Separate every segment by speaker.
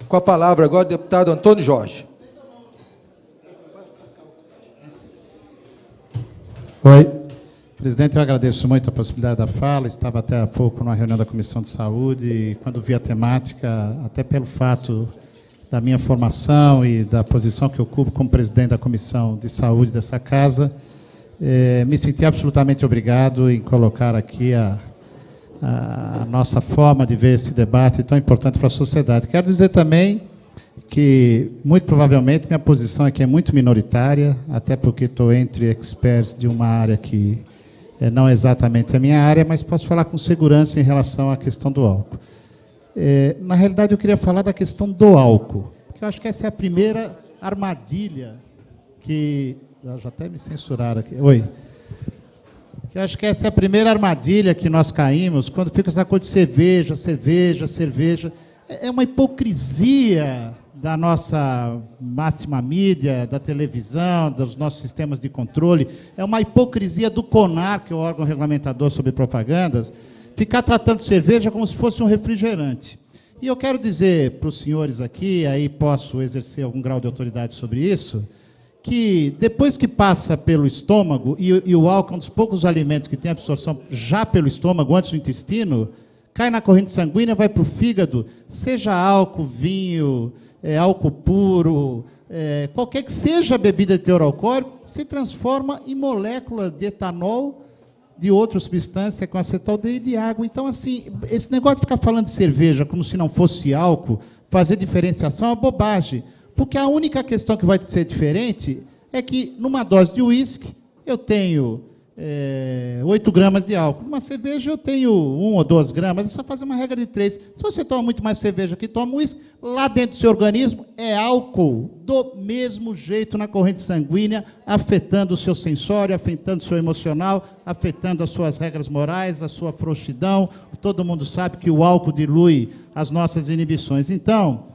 Speaker 1: Com a palavra agora o deputado Antônio Jorge.
Speaker 2: Oi. Presidente, eu agradeço muito a possibilidade da fala. Estava até há pouco numa reunião da Comissão de Saúde e, quando vi a temática, até pelo fato da minha formação e da posição que eu ocupo como presidente da Comissão de Saúde dessa casa, me senti absolutamente obrigado em colocar aqui a nossa forma de ver esse debate tão importante para a sociedade. Quero dizer também que, muito provavelmente, minha posição aqui é muito minoritária, até porque estou entre experts de uma área que não é exatamente a minha área, mas posso falar com segurança em relação à questão do álcool. Na realidade, eu queria falar da questão do álcool, porque eu acho que essa é a primeira armadilha que... Já até me censuraram aqui. Oi. Eu acho que essa é a primeira armadilha que nós caímos quando fica essa coisa de cerveja, cerveja, cerveja. É uma hipocrisia da nossa máxima mídia, da televisão, dos nossos sistemas de controle. É uma hipocrisia do CONAR, que é o órgão regulamentador sobre propagandas, ficar tratando cerveja como se fosse um refrigerante. E eu quero dizer para os senhores aqui, aí posso exercer algum grau de autoridade sobre isso, que depois que passa pelo estômago, e o álcool é um dos poucos alimentos que tem absorção já pelo estômago, antes do intestino, cai na corrente sanguínea, vai para o fígado, seja álcool, vinho, álcool puro, qualquer que seja a bebida de teor alcoólico, se transforma em moléculas de etanol, de outra substância, com acetaldeído de água. Então, assim, esse negócio de ficar falando de cerveja como se não fosse álcool, fazer diferenciação é uma bobagem. Porque a única questão que vai ser diferente é que, numa dose de uísque, eu tenho 8 gramas de álcool. Numa cerveja, eu tenho 1 ou 2 gramas. É só fazer uma regra de 3. Se você toma muito mais cerveja que toma uísque, lá dentro do seu organismo é álcool do mesmo jeito na corrente sanguínea, afetando o seu sensório, afetando o seu emocional, afetando as suas regras morais, a sua frouxidão. Todo mundo sabe que o álcool dilui as nossas inibições. Então,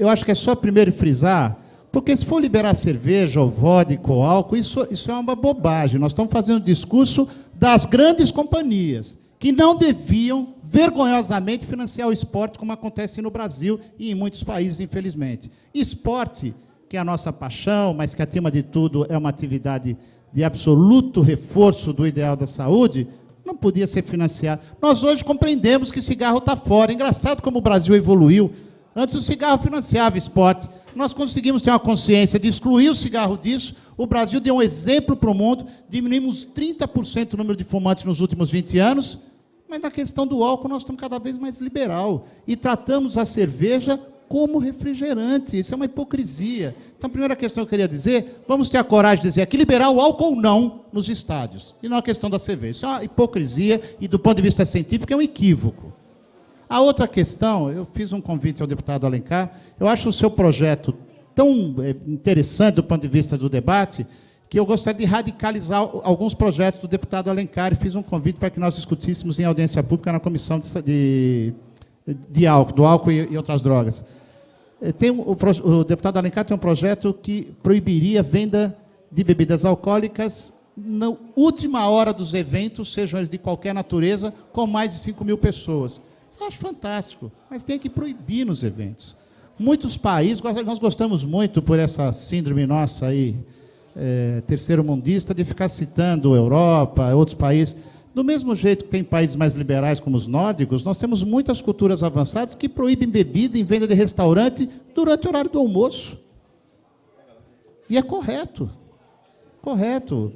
Speaker 2: eu acho que é só primeiro frisar, porque se for liberar cerveja, ou vodka, ou álcool, isso é uma bobagem. Nós estamos fazendo um discurso das grandes companhias, que não deviam, vergonhosamente, financiar o esporte, como acontece no Brasil e em muitos países, infelizmente. Esporte, que é a nossa paixão, mas que, acima de tudo, é uma atividade de absoluto reforço do ideal da saúde, não podia ser financiado. Nós hoje compreendemos que cigarro está fora. Engraçado como o Brasil evoluiu. Antes o cigarro financiava esporte. Nós conseguimos ter uma consciência de excluir o cigarro disso. O Brasil deu um exemplo para o mundo. Diminuímos 30% o número de fumantes nos últimos 20 anos. Mas na questão do álcool nós estamos cada vez mais liberal. E tratamos a cerveja como refrigerante. Isso é uma hipocrisia. Então, a primeira questão que eu queria dizer, vamos ter a coragem de dizer aqui, liberar o álcool ou não nos estádios. E não a questão da cerveja. Isso é uma hipocrisia e, do ponto de vista científico, é um equívoco. A outra questão, eu fiz um convite ao deputado Alencar, eu acho o seu projeto tão interessante do ponto de vista do debate, que eu gostaria de radicalizar alguns projetos do deputado Alencar, e fiz um convite para que nós discutíssemos em audiência pública na Comissão de álcool, do álcool e outras drogas. O deputado Alencar tem um projeto que proibiria a venda de bebidas alcoólicas na última hora dos eventos, sejam eles de qualquer natureza, com mais de 5 mil pessoas. Eu acho fantástico, mas tem que proibir nos eventos. Muitos países, nós gostamos muito por essa síndrome nossa aí, terceiro-mundista, de ficar citando Europa, outros países. Do mesmo jeito que tem países mais liberais, como os nórdicos, nós temos muitas culturas avançadas que proíbem bebida em venda de restaurante durante o horário do almoço. E é correto. Correto.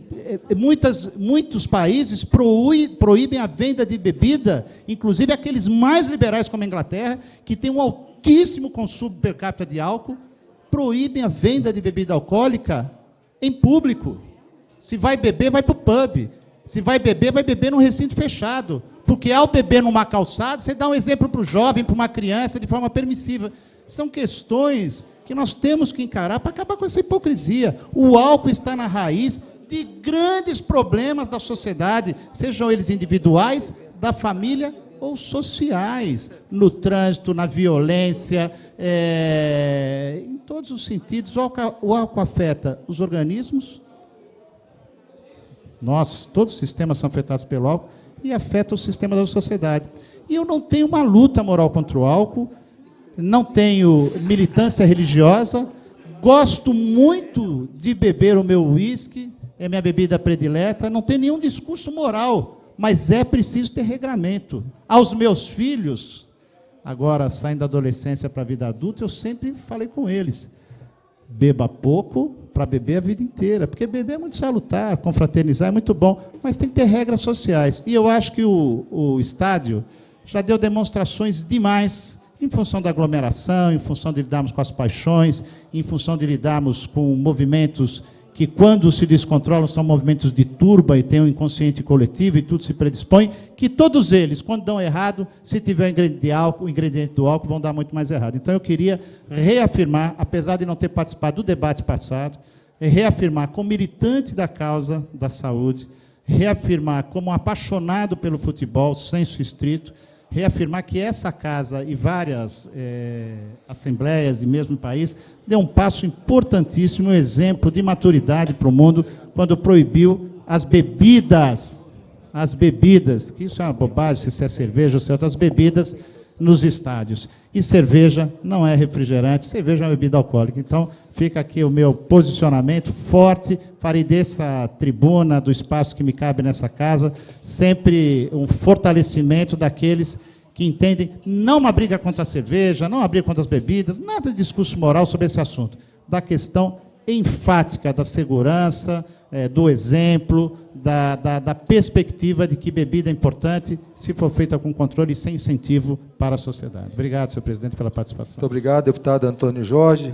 Speaker 2: Muitos países proíbem a venda de bebida, inclusive aqueles mais liberais, como a Inglaterra, que tem um altíssimo consumo per capita de álcool, proíbem a venda de bebida alcoólica em público. Se vai beber, vai para o pub. Se vai beber num recinto fechado. Porque, ao beber numa calçada, você dá um exemplo para o jovem, para uma criança, de forma permissiva. São questões que nós temos que encarar para acabar com essa hipocrisia. O álcool está na raiz de grandes problemas da sociedade, sejam eles individuais, da família ou sociais, no trânsito, na violência, em todos os sentidos. O álcool afeta os organismos, todos os sistemas são afetados pelo álcool, e afeta o sistema da sociedade. E eu não tenho uma luta moral contra o álcool. não tenho militância religiosa, gosto muito de beber o meu uísque, é minha bebida predileta, não tem nenhum discurso moral, mas é preciso ter regramento. Aos meus filhos, agora saindo da adolescência para a vida adulta, eu sempre falei com eles, beba pouco para beber a vida inteira, porque beber é muito salutar, confraternizar é muito bom, mas tem que ter regras sociais. E eu acho que o estádio já deu demonstrações demais em função da aglomeração, em função de lidarmos com as paixões, em função de lidarmos com movimentos que, quando se descontrolam, são movimentos de turba e tem um inconsciente coletivo e tudo se predispõe, que todos eles, quando dão errado, se tiver o ingrediente do álcool, vão dar muito mais errado. Então, eu queria reafirmar, apesar de não ter participado do debate passado, reafirmar como militante da causa da saúde, reafirmar como apaixonado pelo futebol, senso estrito, reafirmar que essa casa e várias assembleias e mesmo o país deu um passo importantíssimo, um exemplo de maturidade para o mundo, quando proibiu as bebidas, que isso é uma bobagem, se é cerveja ou se é outras bebidas, nos estádios. E cerveja não é refrigerante, cerveja é uma bebida alcoólica. Então, fica aqui o meu posicionamento forte, farei dessa tribuna, do espaço que me cabe nessa casa, sempre um fortalecimento daqueles que entendem, não uma briga contra a cerveja, não uma briga contra as bebidas, nada de discurso moral sobre esse assunto, da questão enfática da segurança, do exemplo, da perspectiva de que bebida é importante, se for feita com controle e sem incentivo para a sociedade. Obrigado, senhor presidente, pela participação.
Speaker 1: Muito obrigado, deputado Antônio Jorge.